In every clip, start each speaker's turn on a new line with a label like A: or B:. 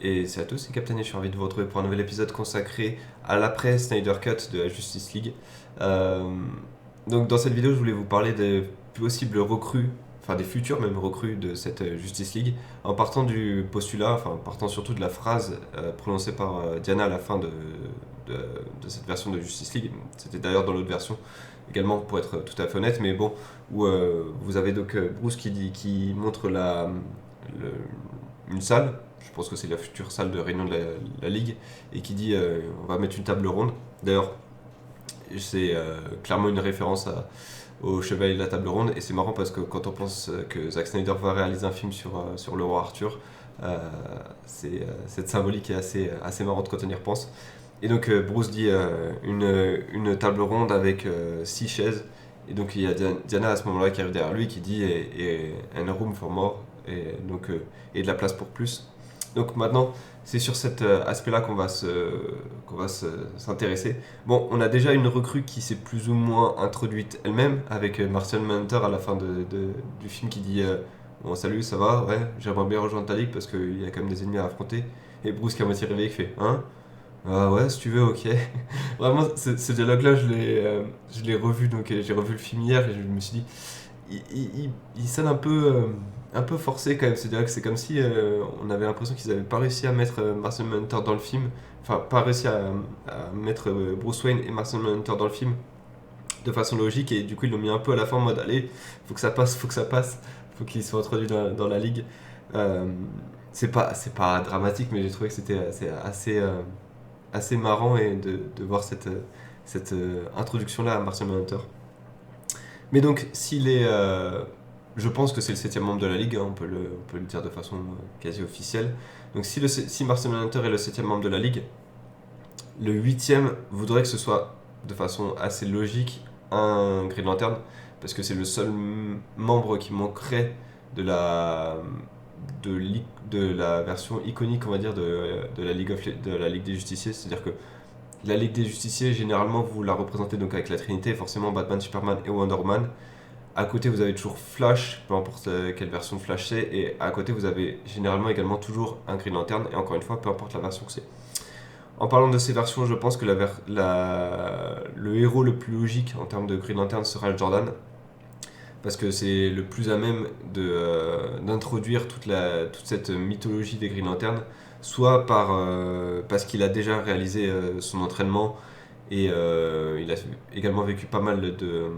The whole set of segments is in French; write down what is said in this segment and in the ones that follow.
A: Et c'est à tous, c'est Captain et je suis ravi de vous retrouver pour un nouvel épisode consacré à l'après Snyder Cut de la Justice League. Euh, donc dans cette vidéo, je voulais vous parler des possibles recrues, enfin des futures même recrues de cette Justice League, en partant du postulat, enfin partant surtout de la phrase prononcée par Diana à la fin de, de cette version de Justice League. C'était d'ailleurs dans l'autre version également, pour être tout à fait honnête, mais bon, où vous avez donc Bruce qui montre une salle, je pense que c'est la future salle de réunion de la Ligue, et qui dit on va mettre une table ronde. D'ailleurs, c'est clairement une référence au Chevalier de la Table Ronde, et c'est marrant parce que quand on pense que Zack Snyder va réaliser un film sur le roi Arthur, cette symbolique est assez marrante quand on y repense. Et donc Bruce dit une table ronde avec 6 chaises. Et donc il y a Diana à ce moment-là qui arrive derrière lui qui dit et and room for more. Et donc et de la place pour plus. Donc maintenant c'est sur cet aspect-là qu'on va s'intéresser. Bon, on a déjà une recrue qui s'est plus ou moins introduite elle-même avec Martian Manhunter à la fin du film qui dit bon salut ça va ouais j'aimerais bien rejoindre ta ligue parce qu'il y a quand même des ennemis à affronter. Et Bruce qui est à moitié réveillé qui fait hein ah ouais, si tu veux, ok. Vraiment, ce dialogue-là, je l'ai revu, donc j'ai revu le film hier et je me suis dit, il sonne un peu forcé quand même, ce dialogue. C'est comme si on avait l'impression qu'ils n'avaient pas réussi à mettre Martian Manhunter dans le film, enfin, pas réussi à mettre Bruce Wayne et Martian Manhunter dans le film de façon logique et du coup, ils l'ont mis un peu à la fin en mode, allez, faut que ça passe, faut que ça passe, faut qu'il soit introduit dans la ligue. Euh, c'est pas dramatique, mais j'ai trouvé que c'était assez marrant et de voir cette introduction-là à Martian Manhunter. Mais donc, s'il est. Je pense que c'est le septième membre de la Ligue, hein, on peut le dire de façon quasi officielle. Donc, si Martian Manhunter est le septième membre de la Ligue, le huitième voudrait que ce soit, de façon assez logique, un Green Lantern, parce que c'est le seul membre qui manquerait de la, de la version iconique, on va dire, de la de la Ligue des Justiciers. C'est-à-dire que la Ligue des Justiciers, généralement, vous la représentez donc avec la Trinité, forcément Batman, Superman et Wonder Woman. À côté, vous avez toujours Flash, peu importe quelle version de Flash c'est, et à côté, vous avez généralement également toujours un Green Lantern, et encore une fois, peu importe la version que c'est. En parlant de ces versions, je pense que le héros le plus logique en termes de Green Lantern sera le Jordan, parce que c'est le plus à même d'introduire toute cette mythologie des Green Lantern, soit parce qu'il a déjà réalisé son entraînement et il a également vécu pas mal de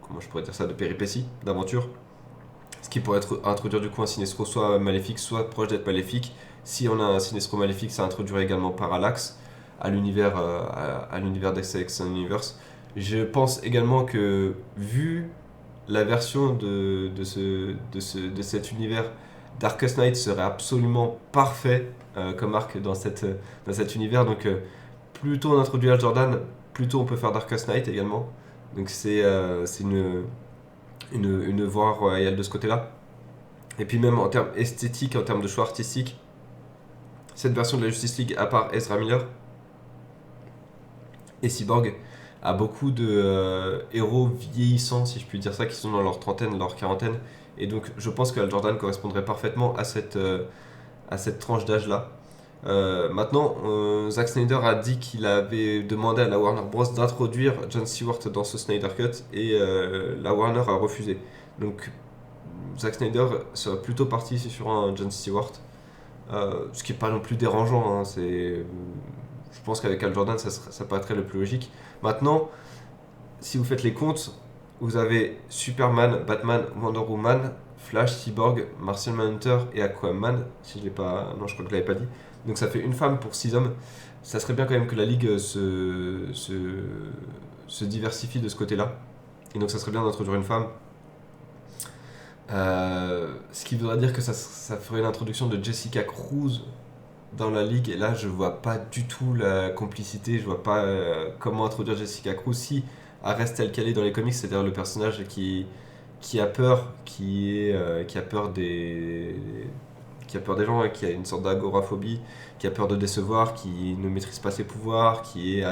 A: comment je pourrais dire ça, de péripéties, d'aventures, ce qui pourrait introduire du coup un Sinestro soit maléfique, soit proche d'être maléfique. Si on a un Sinestro maléfique, ça introduirait également Parallax à l'univers d'X Universe. Je pense également que, vu la version de cet univers, Darkest Knight serait absolument parfait comme arc dans cet univers. Donc, plutôt on introduit Al Jordan, plutôt on peut faire Darkest Knight également. Donc, c'est une voie royale de ce côté-là. Et puis, même en termes esthétiques, en termes de choix artistiques, cette version de la Justice League, à part Ezra Miller et Cyborg, a beaucoup de héros vieillissants, si je puis dire ça, qui sont dans leur trentaine, leur quarantaine. Et donc, je pense que Al Jordan correspondrait parfaitement à cette tranche d'âge-là. Maintenant, Zack Snyder a dit qu'il avait demandé à la Warner Bros. D'introduire John Stewart dans ce Snyder Cut et la Warner a refusé. Donc, Zack Snyder serait plutôt parti sur un John Stewart, ce qui n'est pas non plus dérangeant. Hein, je pense qu'avec Al Jordan, ça paraîtrait le plus logique. Maintenant, si vous faites les comptes, vous avez Superman, Batman, Wonder Woman, Flash, Cyborg, Martian Manhunter et Aquaman. Si je l'ai pas, non, je crois que je l'avais pas dit. Donc ça fait une femme pour 6 hommes. Ça serait bien quand même que la ligue se diversifie de ce côté-là. Et donc ça serait bien d'introduire une femme. Ce qui voudrait dire que ça ferait l'introduction de Jessica Cruz dans la ligue. Et là, je vois pas du tout la complicité. Je vois pas comment introduire Jessica Cruz si elle reste telle qu'elle est dans les comics, c'est-à-dire le personnage qui a peur, qui a peur qui a peur des gens, hein, qui a une sorte d'agoraphobie, qui a peur de décevoir, qui ne maîtrise pas ses pouvoirs, qui est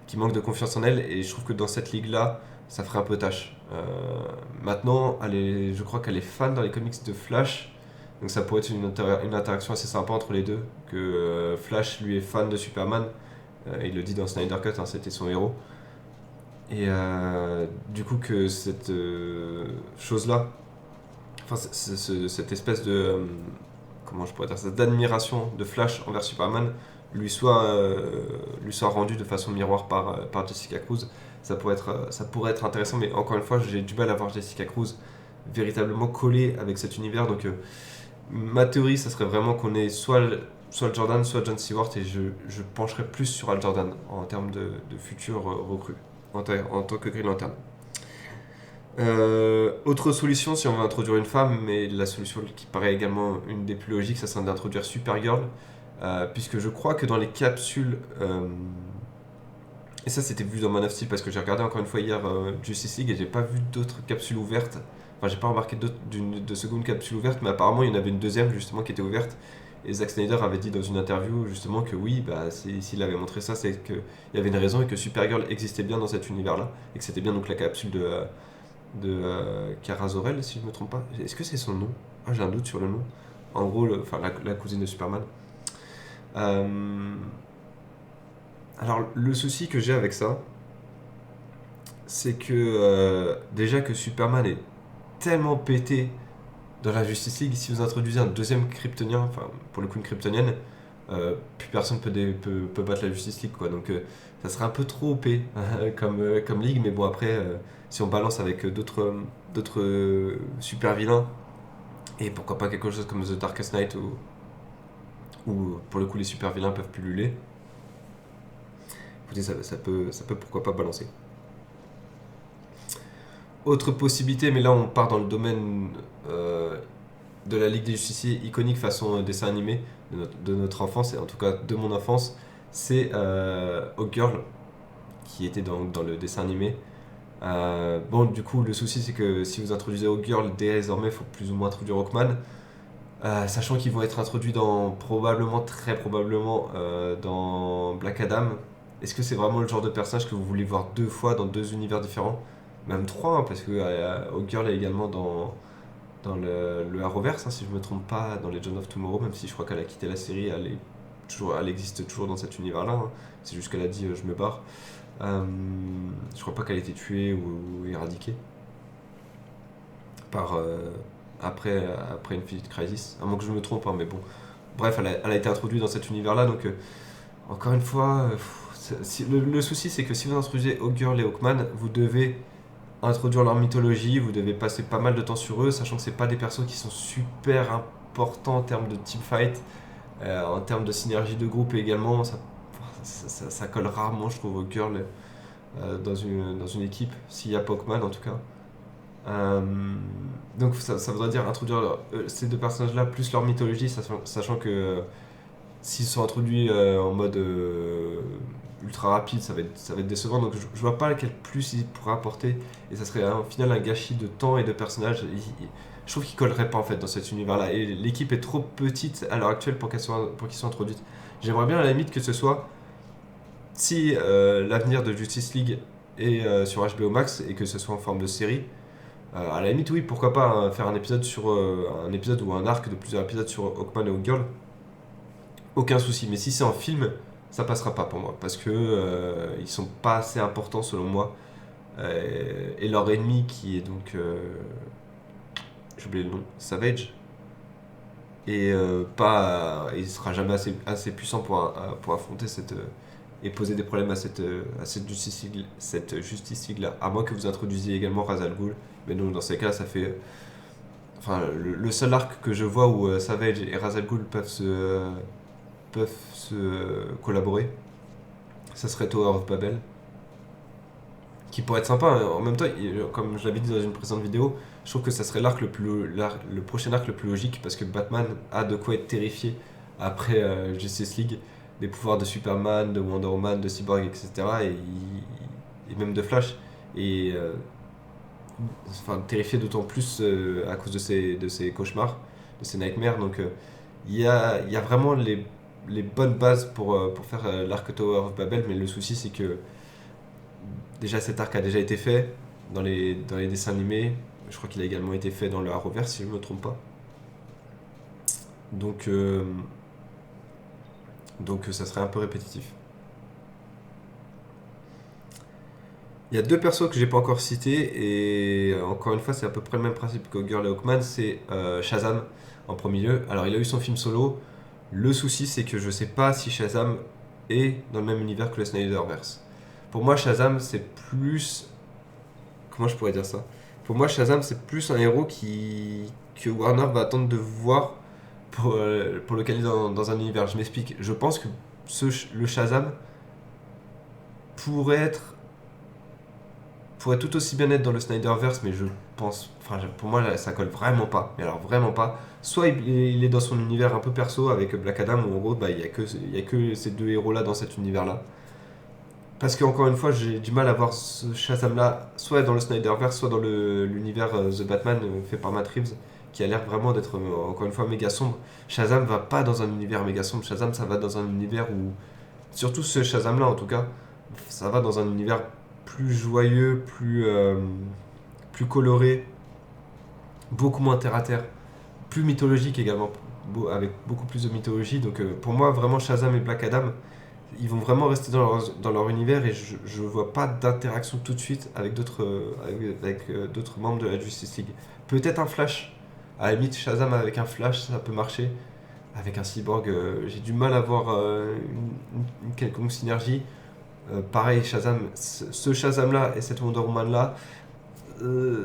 A: qui manque de confiance en elle. Et je trouve que dans cette ligue-là, ça ferait un peu tâche. Maintenant, je crois qu'elle est fan dans les comics de Flash. Donc ça pourrait être une interaction assez sympa entre les deux, que Flash lui est fan de Superman, il le dit dans Snyder Cut, hein, c'était son héros. Et du coup que cette chose-là, enfin cette espèce de, comment je pourrais dire ça, d'admiration de Flash envers Superman lui soit rendue de façon miroir par Jessica Cruz, ça pourrait être intéressant, mais encore une fois j'ai du mal à voir Jessica Cruz véritablement collée avec cet univers, donc ma théorie ça serait vraiment qu'on ait soit Al Jordan, soit John Stewart, et je pencherais plus sur Al Jordan en termes de futurs recrues en tant que Green Lantern. Autre solution si on veut introduire une femme, mais la solution qui paraît également une des plus logiques, ça serait d'introduire Supergirl, puisque je crois que dans les capsules, et ça c'était vu dans Man of Steel parce que j'ai regardé encore une fois hier Justice League et j'ai pas vu d'autres capsules ouvertes, enfin j'ai pas remarqué de seconde capsule ouverte, mais apparemment il y en avait une deuxième justement qui était ouverte. Et Zack Snyder avait dit dans une interview justement que oui, bah, s'il avait montré ça, c'est qu'il y avait une raison et que Supergirl existait bien dans cet univers-là, et que c'était bien donc la capsule de Kara Zor-El, si je ne me trompe pas. Est-ce que c'est son nom? Ah, j'ai un doute sur le nom. En gros, la cousine de Superman. Euh, alors, le souci que j'ai avec ça, c'est que déjà que Superman est tellement pété dans la Justice League, si vous introduisez un deuxième Kryptonien, enfin pour le coup une Kryptonienne, plus personne peut battre la Justice League, quoi. Donc ça serait un peu trop OP comme ligue, mais bon après, si on balance avec d'autres super vilains, et pourquoi pas quelque chose comme The Darkest Knight, où pour le coup les super vilains peuvent pulluler, écoutez, ça peut pourquoi pas balancer. Autre possibilité, mais là on part dans le domaine de la Ligue des Justiciers iconique façon dessin animé de notre enfance, et en tout cas de mon enfance, c'est Hawkgirl, qui était dans le dessin animé. Bon, du coup, le souci c'est que si vous introduisez Hawkgirl, désormais il faut plus ou moins introduire Hawkman. Sachant qu'ils vont être introduits très probablement, dans Black Adam. Est-ce que c'est vraiment le genre de personnage que vous voulez voir deux fois dans deux univers différents? Même trois, hein, parce que Hawkgirl est également dans le Arrowverse, hein, si je ne me trompe pas, dans Legend of Tomorrow, même si je crois qu'elle a quitté la série, elle existe toujours dans cet univers-là, hein. C'est juste qu'elle a dit je me barre. Je crois pas qu'elle ait été tuée ou éradiquée par, après Infinite Crisis, à moins que je me trompe, hein, mais bon. Bref, elle a été introduite dans cet univers-là, donc encore une fois, le souci c'est que si vous introduisez Hawkgirl et Hawkman, vous devez introduire leur mythologie, vous devez passer pas mal de temps sur eux, sachant que c'est pas des persos qui sont super importants en termes de teamfight, en termes de synergie de groupe également, ça colle rarement, je trouve, Hawkgirl dans une équipe, s'il y a pas Hawkman en tout cas. Euh, donc ça voudrait dire introduire ces deux personnages-là plus leur mythologie, sachant que s'ils sont introduits en mode ultra rapide, ça va être décevant. Donc je vois pas quel plus ils pourraient apporter, et ça serait au final un gâchis de temps et de personnages. Je trouve qu'ils colleraient pas en fait dans cet univers-là, et l'équipe est trop petite à l'heure actuelle pour qu'ils soient introduites. J'aimerais bien à la limite que ce soit, si l'avenir de Justice League est sur HBO Max et que ce soit en forme de série, à la limite, oui, pourquoi pas hein, faire un épisode un épisode ou un arc de plusieurs épisodes sur Hawkman et Hawkgirl. Aucun souci. Mais si c'est en film, ça passera pas pour moi parce que ils sont pas assez importants selon moi. Et leur ennemi qui est donc j'ai oublié le nom, Savage, et il sera jamais assez puissant pour affronter et poser des problèmes à cette Justice League là. À moins que vous introduisiez également Ra's al Ghul. Mais non, dans ces cas, ça fait. Enfin, le seul arc que je vois où Savage et Ra's al Ghul peuvent se collaborer, ça serait Tower of Babel. Qui pourrait être sympa, hein. En même temps, comme je l'avais dit dans une précédente vidéo, je trouve que ça serait le prochain arc le plus logique parce que Batman a de quoi être terrifié après Justice League, des pouvoirs de Superman, de Wonder Woman, de Cyborg, etc. Et même de Flash. Et enfin, terrifié d'autant plus à cause de ses cauchemars, de ses nightmares. Donc il y a vraiment les bonnes bases pour faire l'arc Tower of Babel, mais le souci c'est que déjà cet arc a déjà été fait dans les dessins animés. Je crois qu'il a également été fait dans le Arrowverse si je ne me trompe pas. Donc, ça serait un peu répétitif. Il y a deux persos que j'ai pas encore cités, et encore une fois, c'est à peu près le même principe que Girl et Hawkman, c'est Shazam en premier lieu. Alors, il a eu son film solo. Le souci, c'est que je sais pas si Shazam est dans le même univers que le Snyderverse. Pour moi, Shazam, c'est plus. Comment je pourrais dire ça? Pour moi, Shazam, c'est plus un héros que Warner va attendre de voir pour le caler dans un univers. Je m'explique. Je pense que le Shazam pourrait être pourrait tout aussi bien être dans le Snyderverse, mais je pense, enfin pour moi là, ça colle vraiment pas. Mais alors vraiment pas. Soit il est dans son univers un peu perso avec Black Adam, où en gros bah, il y a que ces deux héros là dans cet univers là. Parce que encore une fois, j'ai du mal à voir ce Shazam là, soit dans le Snyderverse, soit dans l'univers The Batman fait par Matt Reeves, qui a l'air vraiment d'être encore une fois méga sombre. Shazam va pas dans un univers méga sombre. Shazam, ça va dans un univers où, surtout ce Shazam là en tout cas, ça va dans un univers plus joyeux, plus coloré, beaucoup moins terre à terre, plus mythologique également, avec beaucoup plus de mythologie. Donc pour moi, vraiment, Shazam et Black Adam, ils vont vraiment rester dans leur univers, et je vois pas d'interaction tout de suite avec d'autres membres de la Justice League. Peut-être un Flash. À la limite, Shazam avec un Flash, ça peut marcher. Avec un Cyborg, j'ai du mal à voir une quelconque synergie. Pareil, Shazam, ce Shazam-là et cette Wonder Woman-là,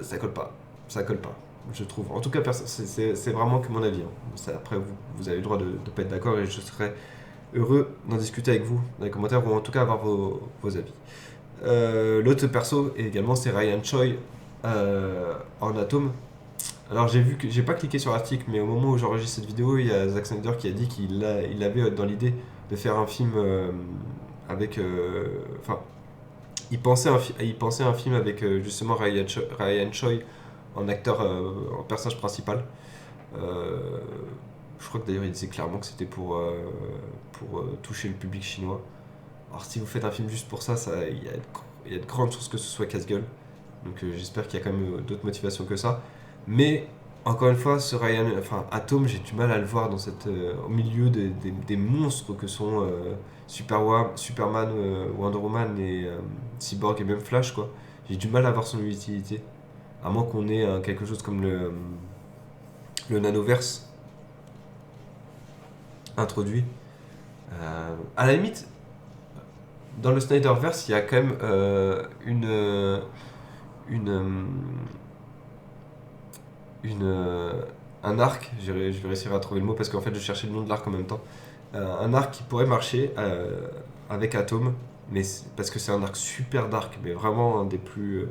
A: ça colle pas. Ça colle pas, je trouve. En tout cas, c'est vraiment que mon avis. Hein. Après, vous avez le droit de ne pas être d'accord, et je serais heureux d'en discuter avec vous dans les commentaires, ou en tout cas avoir vos avis. L'autre perso, également, c'est Ryan Choi en Atom. Alors j'ai pas cliqué sur l'article, mais au moment où j'enregistre cette vidéo, il y a Zack Snyder qui a dit il avait dans l'idée de faire un film avec... Enfin, il pensait un film avec justement Ryan Choi en acteur, en personnage principal. Euh, je crois que d'ailleurs il disait clairement que c'était pour toucher le public chinois. Alors si vous faites un film juste pour ça, il y a de grandes chances que ce soit casse-gueule. Donc j'espère qu'il y a quand même d'autres motivations que ça. Mais encore une fois, Atom, j'ai du mal à le voir au milieu des monstres que sont Superman, Wonder Woman et Cyborg et même Flash, quoi. J'ai du mal à voir son utilité. À moins qu'on ait quelque chose comme le Nanoverse introduit. À la limite, dans le Snyderverse, il y a quand même une, un arc, je vais réussir à trouver le mot parce qu'en fait je cherchais le nom de l'arc en même temps. Un arc qui pourrait marcher avec Atom, mais parce que c'est un arc super dark, mais vraiment un des plus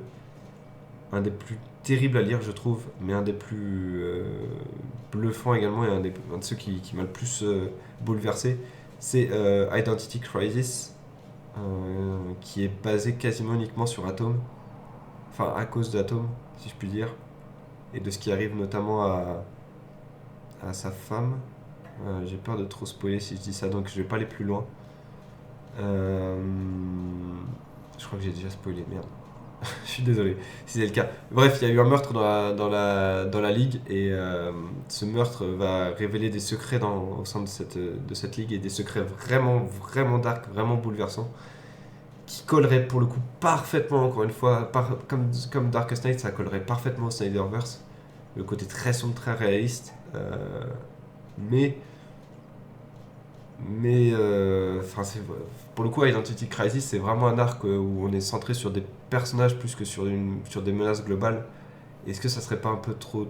A: terribles à lire, je trouve, mais un des plus bluffants également, et un de ceux qui m'a le plus bouleversé. C'est Identity Crisis, qui est basé quasiment uniquement sur Atom, enfin à cause d'Atom, si je puis dire, et de ce qui arrive notamment à sa femme. J'ai peur de trop spoiler si je dis ça, donc je vais pas aller plus loin. Je crois que j'ai déjà spoilé, merde. Je suis désolé si c'est le cas. Bref, il y a eu un meurtre dans la ligue, et ce meurtre va révéler des secrets au sein de cette ligue, et des secrets vraiment, vraiment dark, vraiment bouleversants, qui collerait pour le coup parfaitement, encore une fois, comme Darkest Knight, ça collerait parfaitement au Snyderverse. Le côté très sombre, très réaliste. Mais pour le coup, Identity Crisis, c'est vraiment un arc où on est centré sur des personnages plus que sur des menaces globales. Est-ce que ça serait pas un peu trop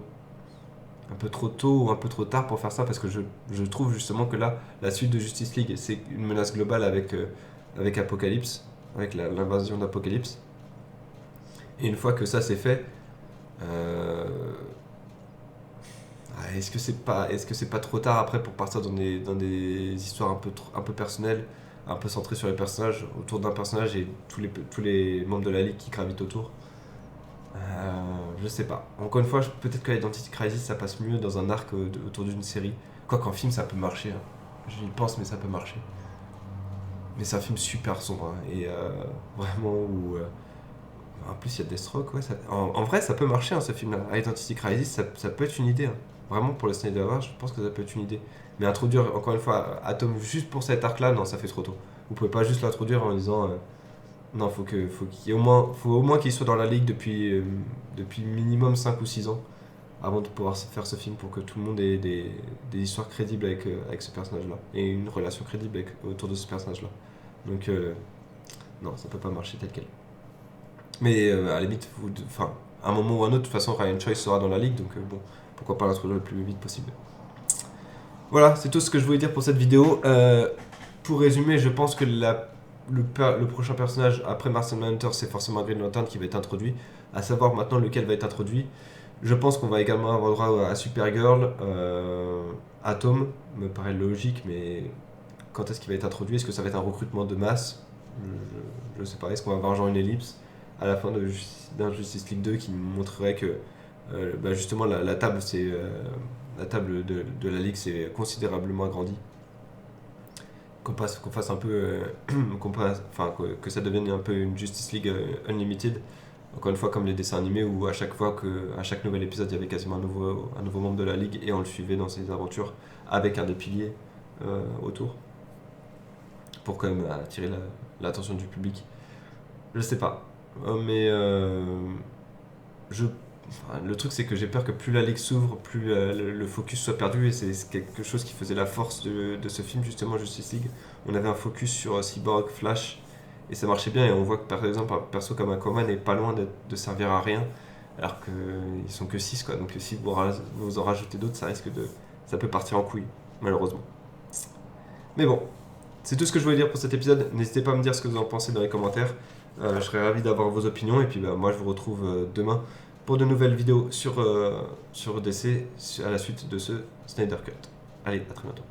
A: tôt ou un peu trop tard pour faire ça? Parce que je trouve justement que là, la suite de Justice League, c'est une menace globale avec Apocalypse, avec l'invasion d'Apocalypse. Et une fois que ça c'est fait, euh, est-ce que c'est pas trop tard après pour partir dans des histoires un peu personnelles, un peu centrées sur les personnages, autour d'un personnage et tous les membres de la ligue qui gravitent autour? Je sais pas. Encore une fois, peut-être que l'Identity Crisis ça passe mieux dans un arc autour d'une série. Quoi qu'en film ça peut marcher. Hein. J'y pense, mais ça peut marcher. Mais c'est un film super sombre, hein, et vraiment où En plus, il y a Deathstroke, ouais. En vrai, ça peut marcher, hein, ce film-là. Identity Crisis, ça peut être une idée, hein. Vraiment, pour le Snyderverse, je pense que ça peut être une idée. Mais introduire, encore une fois, Atom juste pour cet arc-là, non, ça fait trop tôt. Vous pouvez pas juste l'introduire en disant... non, faut qu'il y ait au moins qu'il soit dans la ligue depuis minimum 5 ou 6 ans avant de pouvoir faire ce film pour que tout le monde ait des histoires crédibles avec ce personnage-là et une relation crédible autour de ce personnage-là. Donc, non, ça peut pas marcher tel quel. Mais à la limite, enfin, à un moment ou à un autre, de toute façon, Ryan Choi sera dans la ligue, donc bon, pourquoi pas l'introduire le plus vite possible. Voilà, c'est tout ce que je voulais dire pour cette vidéo. Pour résumer, je pense que le prochain personnage après Martian Manhunter, c'est forcément Green Lantern qui va être introduit. À savoir maintenant lequel va être introduit. Je pense qu'on va également avoir droit à Supergirl, Atom, me paraît logique, mais quand est-ce qu'il va être introduit? Est-ce que ça va être un recrutement de masse? Je sais pas. Est-ce qu'on va avoir genre une ellipse à la fin d'un Justice League 2 qui nous montrerait que justement la table, la table de la Ligue s'est considérablement agrandie? Qu'on fasse un peu. Que ça devienne un peu une Justice League Unlimited. Encore une fois, comme les dessins animés où à chaque nouvel épisode, il y avait quasiment un nouveau membre de la Ligue et on le suivait dans ses aventures avec un des piliers autour. Pour quand même attirer l'attention du public. Je sais pas. Mais le truc, c'est que j'ai peur que plus la Ligue s'ouvre, plus le focus soit perdu. Et c'est quelque chose qui faisait la force de ce film, justement, Justice League. On avait un focus sur Cyborg, Flash, et ça marchait bien. Et on voit que, par exemple, un perso comme Aquaman n'est pas loin de servir à rien, alors qu'ils sont que 6, quoi. Donc si vous en rajoutez d'autres, ça peut partir en couille, malheureusement. Mais bon, c'est tout ce que je voulais dire pour cet épisode. N'hésitez pas à me dire ce que vous en pensez dans les commentaires. Je serais ravi d'avoir vos opinions. Et puis moi, je vous retrouve demain pour de nouvelles vidéos sur DC à la suite de ce Snyder Cut. Allez, à très bientôt.